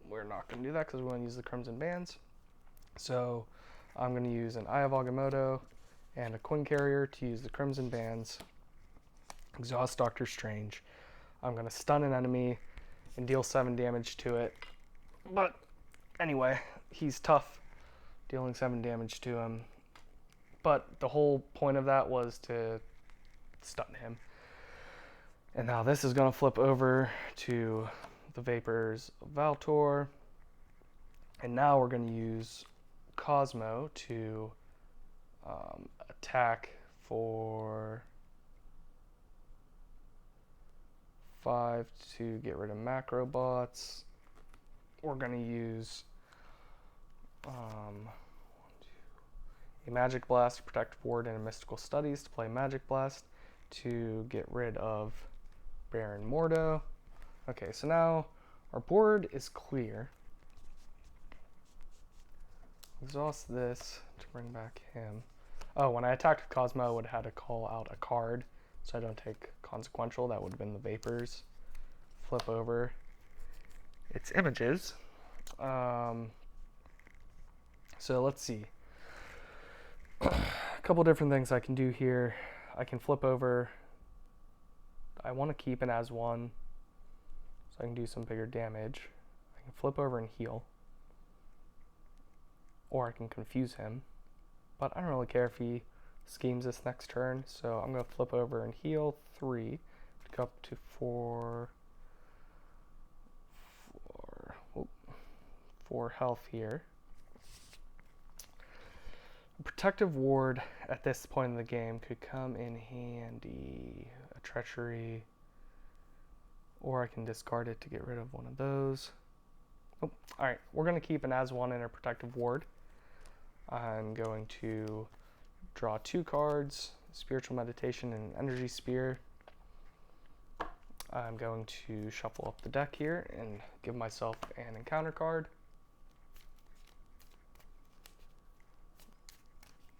We're not going to do that because we're going to use the Crimson Bands. So I'm going to use an Eye of Agamotto and a Coin Carrier to use the Crimson Bands. Exhaust Doctor Strange. I'm going to stun an enemy and deal 7 damage to it. But anyway, he's tough, dealing 7 damage to him. But the whole point of that was to stun him. And now this is going to flip over to the Vapors of Valtor. And now we're going to use Cosmo to attack for 5 to get rid of Macrobots. We're going to use a Magic Blast, Protective Ward, and a Mystical Studies to play Magic Blast to get rid of Baron Mordo. Okay, so now our board is clear. Exhaust this to bring back him. Oh, when I attacked with Cosmo, I would have had to call out a card, so I don't take Consequential. That would have been the Vapors. Flip over its images. So let's see. A couple different things I can do here. I can flip over. I want to keep an as one, so I can do some bigger damage. I can flip over and heal. or I can confuse him. But I don't really care if he schemes this next turn, so I'm going to flip over and heal 3 to go up to 4 health here. A protective ward at this point in the game could come in handy. A treachery, or I can discard it to get rid of one of those. Oh, alright, we're going to keep an as-1 in a protective ward. I'm going to draw 2 cards, Spiritual Meditation and Energy Spear. I'm going to shuffle up the deck here and give myself an encounter card.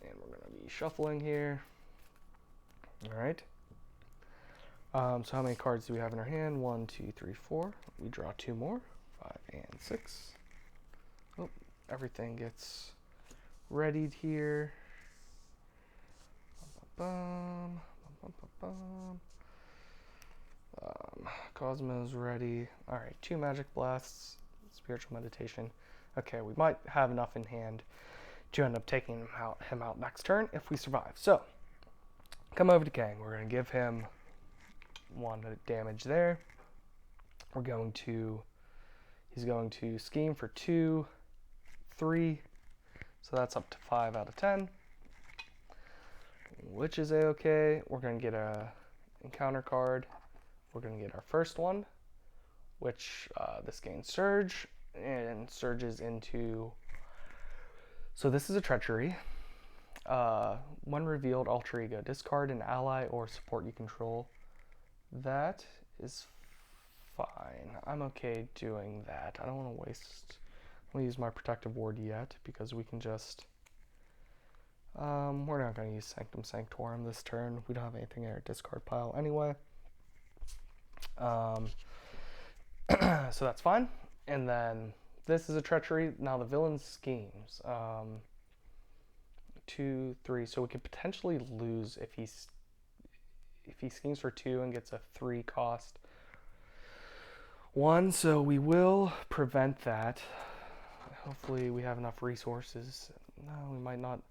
And we're going to be shuffling here. Alright. So how many cards do we have in our hand? 1, 2, 3, 4. We draw 2 more. 5 and 6. Oh, everything gets readied here. Cosmo's ready. Alright, 2 Magic Blasts, Spiritual Meditation. Okay, we might have enough in hand to end up taking him out next turn if we survive. So, come over to Kang. We're going to give him 1 damage there. He's going to scheme for 2, 3, so that's up to 5 out of 10, which is a-okay. We're going to get a encounter card. We're going to get our first one, which this gains Surge, and surges into, so this is a treachery. When revealed, alter ego, discard an ally or support you control. That is fine. I'm okay doing that. I don't want to waste, I'm going to use my protective ward yet, because we can just, we're not going to use Sanctum Sanctorum this turn. We don't have anything in our discard pile anyway. So that's fine. And then this is a treachery. Now the villain schemes. 2, 3. So we could potentially lose if he schemes for 2 and gets a 3 cost 1. So we will prevent that. Hopefully we have enough resources. No, we might not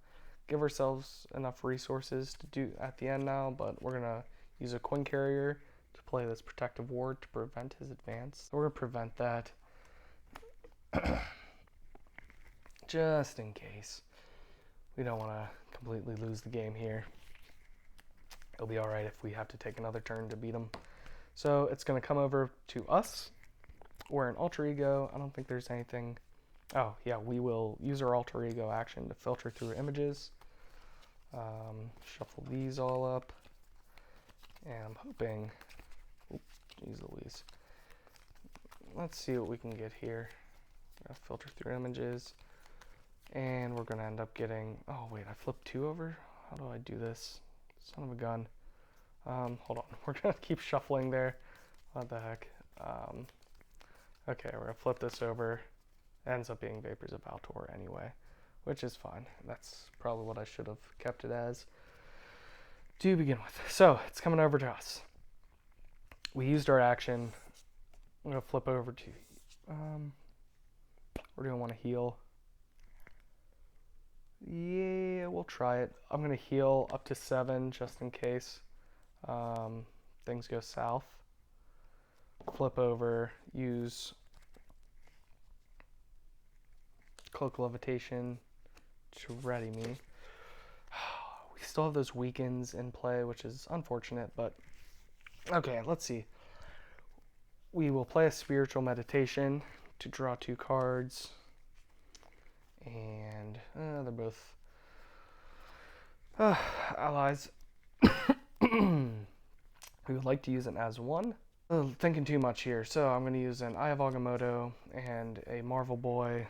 give ourselves enough resources to do at the end now, but we're gonna use a coin carrier to play this protective ward to prevent his advance. So we're gonna prevent that just in case. We don't want to completely lose the game here. It'll be alright if we have to take another turn to beat him. So it's going to come over to us. We're an alter ego. I don't think there's anything. Oh, yeah, we will use our alter ego action to filter through images. Shuffle these all up. And I'm hoping. Jeez Louise. Let's see what we can get here. Filter through images. And we're going to end up getting, oh wait, I flipped 2 over? How do I do this? Son of a gun. Hold on, we're going to keep shuffling there. What the heck? Okay, we're going to flip this over. It ends up being Vapors of Valtor anyway, which is fine. That's probably what I should have kept it as to begin with. So, it's coming over to us. We used our action. I'm going to flip over to, we're going to want to heal. Yeah, we'll try it. I'm going to heal up to 7 just in case things go south. Flip over, use Cloak Levitation to ready me. We still have those weakens in play, which is unfortunate, but okay, let's see. We will play a Spiritual Meditation to draw 2 cards. And they're both allies. We would like to use an as-1. Thinking too much here, so I'm going to use an Eye of Agamotto and a Marvel Boy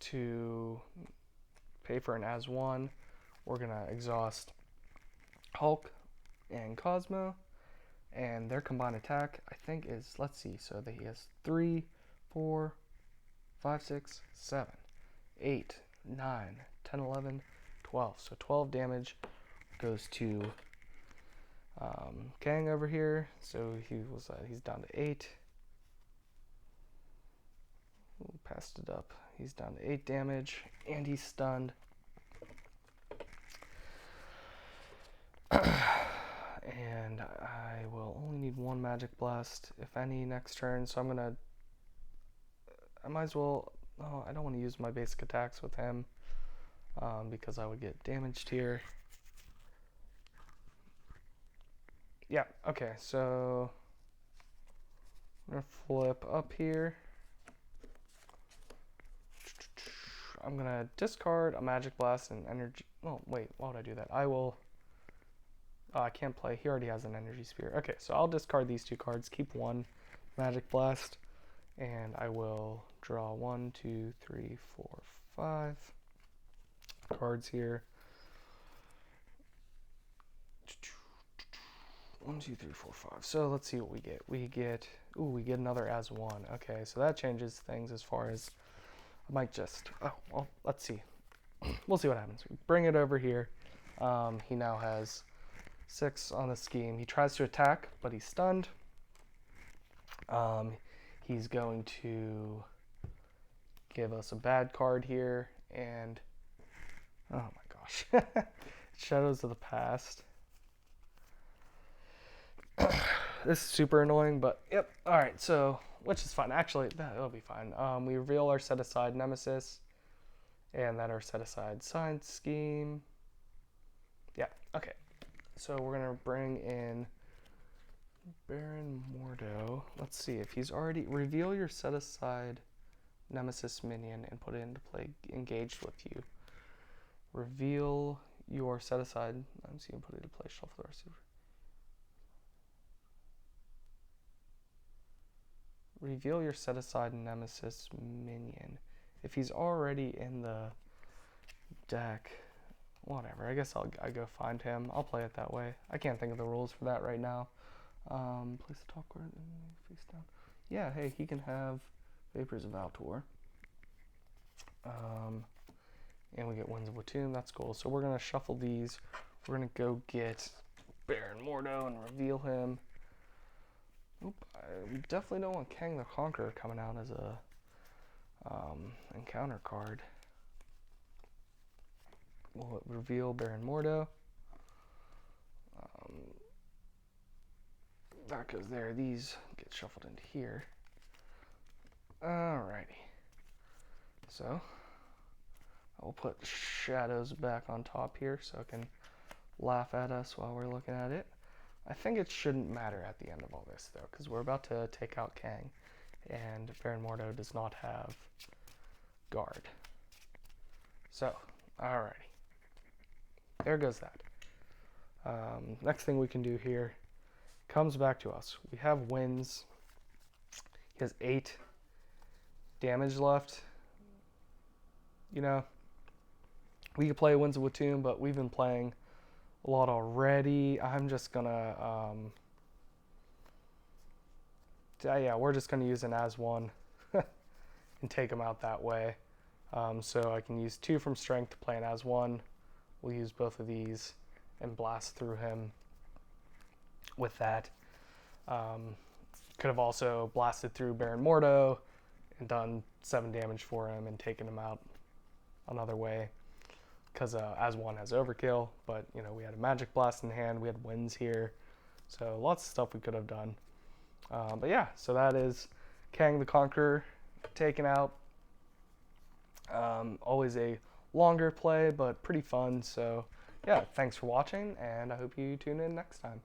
to pay for an as-1. We're going to exhaust Hulk and Cosmo, and their combined attack, I think, is, let's see, so that he has 3, 4, 5, 6, 7, 8, 9, 10, 11, 12. So 12 damage goes to Kang over here. So he's down to 8. Ooh, passed it up. He's down to 8 damage, and he's stunned. And I will only need 1 Magic Blast, if any, next turn. So I might as well. Oh, I don't want to use my basic attacks with him because I would get damaged here. Yeah. Okay. So I'm gonna flip up here. I'm gonna discard a Magic Blast and energy. Oh wait, why would I do that? I will. I can't play. He already has an Energy Spear. Okay, so I'll discard these 2 cards, keep 1 Magic Blast, and I will draw 1, 2, 3, 4, 5 cards here. 1, 2, 3, 4, 5. So let's see what we get. We get another as 1. Okay, so that changes things as far as I might just. Oh, well, let's see. We'll see what happens. We bring it over here. He now has 6 on the scheme. He tries to attack, but he's stunned. He's going to give us a bad card here, and oh my gosh, Shadows of the Past. This is super annoying, but yep. All right, so which is fine. Actually, that'll be fine. We reveal our set aside Nemesis, and then our set aside Science Scheme. Yeah. Okay. So we're gonna bring in Baron Mordo. Let's see if he's already reveal your set aside Nemesis minion and put it into play engaged with you. Reveal your set aside. I'm seeing put it into play. Shuffle the rest of. Reveal your set aside Nemesis minion. If he's already in the deck, whatever. I guess I go find him. I'll play it that way. I can't think of the rules for that right now. Place the top card face down. Yeah, hey, he can have Vapors of Valtor. And we get Winds of Watoomb. That's cool. So we're gonna shuffle these. We're gonna go get Baron Mordo and reveal him. Oop, we definitely don't want Kang the Conqueror coming out as a encounter card. We'll reveal Baron Mordo. That goes there. These get shuffled into here. Alrighty. So I'll put Shadows back on top here so it can laugh at us while we're looking at it. I think it shouldn't matter at the end of all this, though, because we're about to take out Kang, and Baron Mordo does not have guard. So, alrighty. There goes that. Next thing we can do here comes back to us. We have Winds. He has 8 damage left. You know, we could play Winds of Watoomb, but we've been playing a lot already. I'm just gonna yeah, we're just gonna use an as 1 and take him out that way. So I can use 2 from strength to play an as 1. We'll use both of these and blast through him with that. Could have also blasted through Baron Mordo and done 7 damage for him and taken him out another way, because as 1 has overkill, but you know, we had a Magic Blast in hand, we had Winds here, so lots of stuff we could have done. But yeah, so that is Kang the Conqueror taken out. Always a longer play, but pretty fun. So yeah, thanks for watching, and I hope you tune in next time.